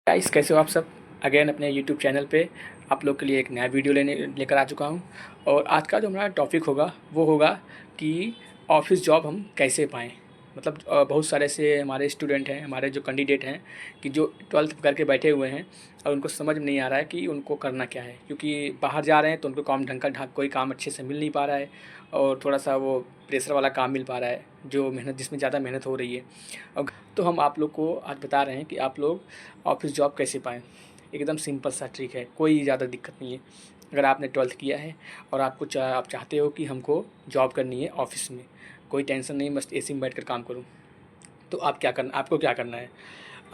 Guys, कैसे हो आप सब। अगेन अपने यूट्यूब चैनल पे आप लोग के लिए एक नया वीडियो लेकर आ चुका हूँ। और आज का जो हमारा टॉपिक होगा वो होगा कि ऑफिस जॉब हम कैसे पाएँ। मतलब बहुत सारे ऐसे हमारे स्टूडेंट हैं, हमारे जो कैंडिडेट हैं कि जो 12th करके बैठे हुए हैं और उनको समझ में नहीं आ रहा है कि उनको करना क्या है, क्योंकि बाहर जा रहे हैं तो उनको काम ढंग कोई काम अच्छे से मिल नहीं पा रहा है और थोड़ा सा वो प्रेशर वाला काम मिल पा रहा है जो मेहनत जिसमें ज़्यादा मेहनत हो रही है। और तो हम आप लोग को आज बता रहे हैं कि आप लोग ऑफिस जॉब कैसे पाएँ। एकदम सिंपल सा ट्रिक है, कोई ज़्यादा दिक्कत नहीं है। अगर आपने 12th किया है और आप चाहते हो कि हमको जॉब करनी है ऑफिस में, कोई टेंशन नहीं, बस एसी में बैठकर काम करूँ, तो आपको क्या करना है।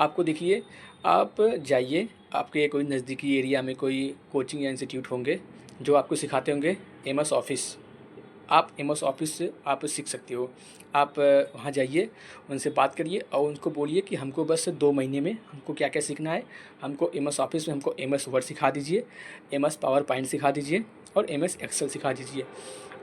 आपको देखिए, आप जाइए, आपके कोई नज़दीकी एरिया में कोई कोचिंग या इंस्टीट्यूट होंगे जो आपको सिखाते होंगे एमएस ऑफिस। आप एमएस ऑफिस से आप सीख सकते हो। आप वहाँ जाइए, उनसे बात करिए और उनको बोलिए कि हमको बस 2 महीने में हमको क्या-क्या सीखना है। हमको एमएस ऑफिस में हमको एमएस वर्ड सिखा दीजिए, एमएस पावर पॉइंट सिखा दीजिए और एमएस एक्सेल सिखा दीजिए।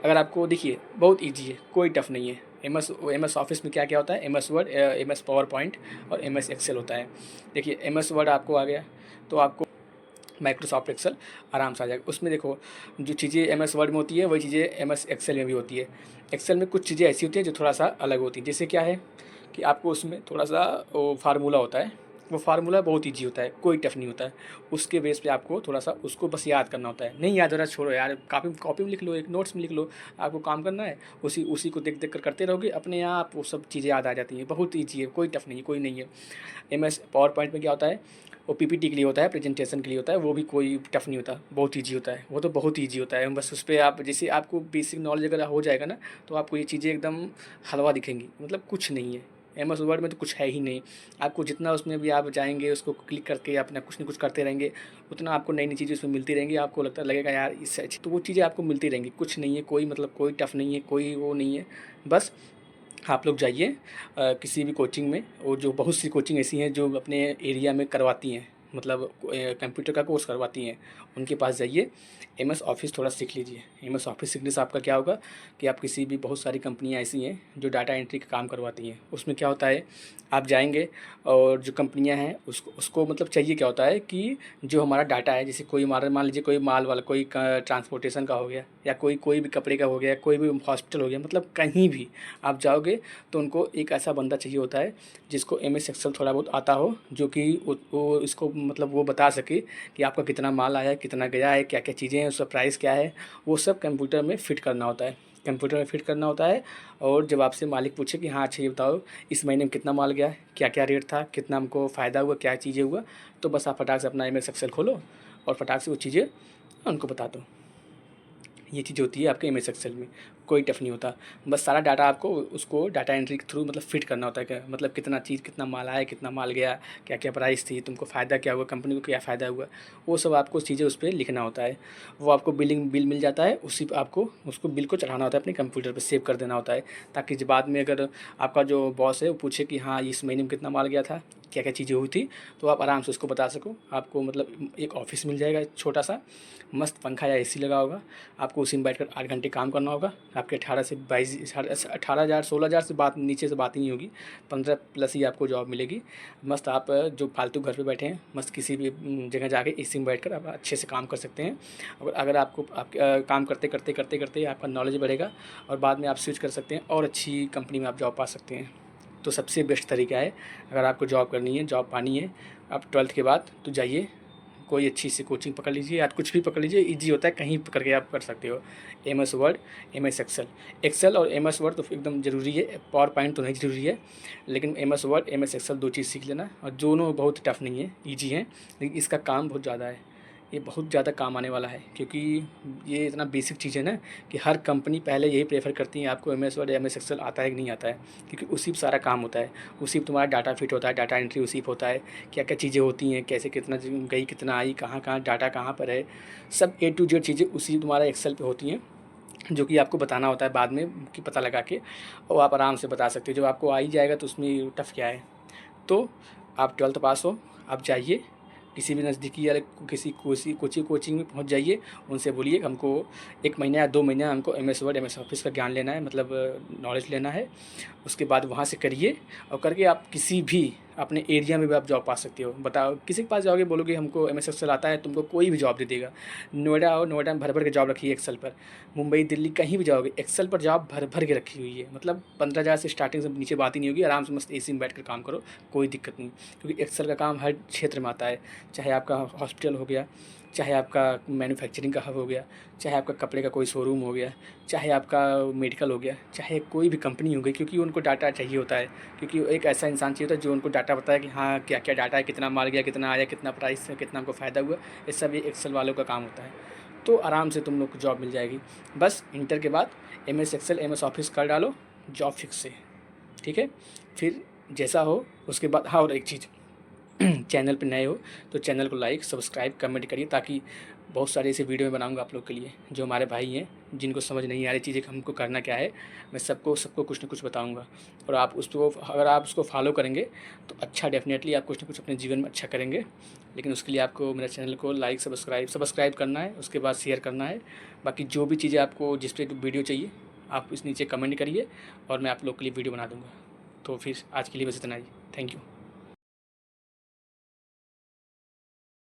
अगर आपको देखिए बहुत ईज़ी है, कोई टफ़ नहीं है। एमएस ऑफिस में क्या-क्या होता है, MS Word, MS power point और एमएस एक्सेल होता है। देखिए एमएस वर्ड आपको आ गया तो आपको माइक्रोसॉफ्ट एक्सेल आराम से आ जाएगा। उसमें देखो, जो चीज़ें एमएस वर्ड में होती है वही चीज़ें एमएस एक्सेल में भी होती है। एक्सेल में कुछ चीज़ें ऐसी होती हैं जो थोड़ा सा अलग होती हैं। जैसे क्या है कि आपको उसमें थोड़ा सा वो फार्मूला होता है, वो फार्मूला बहुत ईजी होता है, कोई टफ नहीं होता है। उसके बेस पे आपको थोड़ा सा उसको बस याद करना होता है। नहीं याद हो रहा, छोड़ो यार, कॉपी में लिख लो, एक नोट्स में लिख लो। आपको काम करना है, उसी उसी को देख देख कर करते रहोगे, अपने आप वो सब चीज़ें याद आ जाती हैं। बहुत ईजी है, कोई टफ नहीं है, कोई नहीं है। एमएस पावर पॉइंट में क्या होता है, वो पीपीटी के लिए होता है, प्रेजेंटेशन के लिए होता है। वो भी कोई टफ नहीं होता, बहुत ईजी होता है। वो तो बहुत ईजी होता है, बस उस पर आप जैसे आपको बेसिक नॉलेज अगर हो जाएगा ना, तो आपको ये चीज़ें एकदम हलवा दिखेंगी। मतलब कुछ नहीं है, एमएस वर्ड में तो कुछ है ही नहीं। आपको जितना उसमें भी आप जाएंगे, उसको क्लिक करके अपना कुछ न कुछ करते रहेंगे, उतना आपको नई नई चीज़ें उसमें मिलती रहेंगी। आपको लगेगा यार इससे अच्छी, तो वो चीज़ें आपको मिलती रहेंगी। कुछ नहीं है, कोई मतलब कोई टफ नहीं है, कोई वो नहीं है। बस आप लोग जाइए किसी भी कोचिंग में, और जो बहुत सी कोचिंग ऐसी हैं जो अपने एरिया में करवाती हैं, मतलब कंप्यूटर का कोर्स करवाती हैं, उनके पास जाइए, एमएस ऑफिस थोड़ा सीख लीजिए। एमएस ऑफिस सीखने से आपका क्या होगा कि आप किसी भी, बहुत सारी कंपनियां ऐसी हैं जो डाटा एंट्री का काम करवाती हैं। उसमें क्या होता है, आप जाएंगे और जो कंपनियां हैं उसको उसको मतलब चाहिए क्या होता है कि जो हमारा डाटा है, जैसे कोई हमारा मान लीजिए कोई माल वाला, कोई ट्रांसपोर्टेशन का हो गया, या कोई भी कपड़े का हो गया, कोई भी हॉस्पिटल हो गया, मतलब कहीं भी आप जाओगे तो उनको एक ऐसा बंदा चाहिए होता है जिसको एमएस एक्सेल थोड़ा बहुत आता हो, जो कि वो इसको मतलब वो बता सके कि आपका कितना माल आया है, कितना गया है, क्या क्या चीज़ें हैं, उसका प्राइस क्या है। वो सब कंप्यूटर में फिट करना होता है, कंप्यूटर में फिट करना होता है। और जब आपसे मालिक पूछे कि हाँ अच्छा ये बताओ इस महीने में कितना माल गया, क्या क्या रेट था, कितना हमको फ़ायदा हुआ, क्या चीज़ें हुआ, तो बस आप फटाक से अपना एमएस एक्सेल खोलो और फटाक से वो चीज़ें उनको बता दो। ये चीज़ होती है आपके एमएस एक्सेल में, कोई टफ नहीं होता। बस सारा डाटा आपको उसको डाटा एंट्री के थ्रू मतलब फिट करना होता है। क्या मतलब कितना चीज़, कितना माल आया, कितना माल गया, क्या क्या प्राइस थी, तुमको फ़ायदा क्या हुआ, कंपनी को क्या फ़ायदा हुआ, वो सब आपको चीज़ें उस पर लिखना होता है। वो आपको बिल मिल जाता है, उसी पर आपको उसको बिल को चढ़ाना होता है, अपने कंप्यूटर पर सेव कर देना होता है, ताकि जब बाद में अगर आपका जो बॉस है वो पूछे कि हाँ इस महीने में कितना माल गया था, क्या क्या चीज़ें हुई थी, तो आप आराम से उसको बता सको। आपको मतलब एक ऑफिस मिल जाएगा छोटा सा, मस्त पंखा या एसी लगा होगा, आपको उसी में बैठकर 8 घंटे काम करना होगा। आपके 18 से 22 18,000 16,000 से बात, नीचे से बात ही नहीं होगी, 15 प्लस ही आपको जॉब मिलेगी। मस्त आप जो फालतू घर पे बैठे हैं, मस्त किसी भी जगह जाके एसी में बैठकर आप अच्छे से काम कर सकते हैं। और अगर आपको काम करते आपका नॉलेज बढ़ेगा और बाद में आप स्विच कर सकते हैं और अच्छी कंपनी में आप जॉब पा सकते हैं। तो सबसे बेस्ट तरीका है, अगर आपको जॉब करनी है, जॉब पानी है, आप 12th के बाद तो जाइए, कोई अच्छी सी कोचिंग पकड़ लीजिए या कुछ भी पकड़ लीजिए, ईजी होता है, कहीं पकड़ के आप कर सकते हो। MS Word, MS Excel, Excel और एमएस वर्ड तो एकदम ज़रूरी है, पावर पॉइंट तो नहीं ज़रूरी है, लेकिन एमएस वर्ड, एमएस एक्सेल 2 चीज़ सीख लेना। और दोनों बहुत टफ नहीं है, ईजी हैं, लेकिन इसका काम बहुत ज़्यादा है। ये बहुत ज़्यादा काम आने वाला है, क्योंकि ये इतना बेसिक चीज़ है ना कि हर कंपनी पहले यही प्रेफर करती है आपको एमएस वर्ड, एमएस एक्सेल आता है कि नहीं आता है, क्योंकि उसी पर सारा काम होता है, उसी पर तुम्हारा डाटा फिट होता है, डाटा एंट्री उसी पर होता है, क्या क्या चीज़ें होती हैं, कैसे कितना गई, कितना आई, कहाँ कहाँ डाटा कहाँ पर है, सब A to Z चीज़ें उसी तुम्हारा एक्सेल पे होती हैं, जो कि आपको बताना होता है बाद में कि पता लगा के, और आप आराम से बता सकते हो। जब आपको आ ही जाएगा तो उसमें टफ़ क्या है। तो आप 12th पास हो, आप जाइए किसी भी नज़दीकी या किसी कोचिंग में पहुंच जाइए, उनसे बोलिए हमको 1 महीना या 2 महीना हमको एमएस वर्ड, एमएस ऑफिस का ज्ञान लेना है, मतलब नॉलेज लेना है। उसके बाद वहाँ से करिए, और करके आप किसी भी अपने एरिया में भी आप जॉब पा सकते हो। बताओ किसी के पास जाओगे, बोलोगे हमको MS एक्सेल आता है, तुमको कोई भी जॉब दे देगा। नोएडा आओ, नोएडा में भर भर के जॉब रखी है एक्सेल पर। मुंबई दिल्ली कहीं भी जाओगे, एक्सेल पर जॉब भर भर के रखी हुई है। मतलब 15,000 से स्टार्टिंग से नीचे बात ही नहीं होगी। आराम से मस्त AC में बैठ कर काम करो, कोई दिक्कत नहीं। क्योंकि एक्सेल का काम हर क्षेत्र में आता है, चाहे आपका हॉस्पिटल हो गया, चाहे आपका मैन्युफैक्चरिंग का हब हो गया, चाहे आपका कपड़े का कोई शोरूम हो गया, चाहे आपका मेडिकल हो गया, चाहे कोई भी कंपनी हो गई। क्योंकि उनको डाटा चाहिए होता है, क्योंकि एक ऐसा इंसान चाहिए होता है जो उनको डाटा बताए कि हाँ क्या क्या डाटा है, कितना माल गया, कितना आया, कितना प्राइस है, कितना हमको फ़ायदा हुआ। ये सब ये एक्सेल वालों का काम होता है। तो आराम से तुम लोग को जॉब मिल जाएगी। बस इंटर के बाद MS एक्सेल MS ऑफिस कर डालो, जॉब फिक्स है। ठीक है, फिर जैसा हो उसके बाद। हाँ, और एक चीज़, चैनल पे नए हो तो चैनल को लाइक सब्सक्राइब कमेंट करिए, ताकि बहुत सारे ऐसे वीडियो मैं बनाऊंगा आप लोग के लिए। जो हमारे भाई हैं, जिनको समझ नहीं आ रही चीज़ें कि हमको करना क्या है, मैं सबको सबको कुछ ना कुछ बताऊंगा। और आप उसको, अगर आप उसको फॉलो करेंगे तो अच्छा, डेफिनेटली आप कुछ ना कुछ अपने जीवन में अच्छा करेंगे। लेकिन उसके लिए आपको मेरे चैनल को लाइक सब्सक्राइब करना है, उसके बाद शेयर करना है। बाकी जो भी चीज़ें आपको, जिस पर वीडियो चाहिए, आप इस नीचे कमेंट करिए और मैं आप लोग के लिए वीडियो बना दूँगा। तो फिर आज के लिए बस इतना ही। Thank you.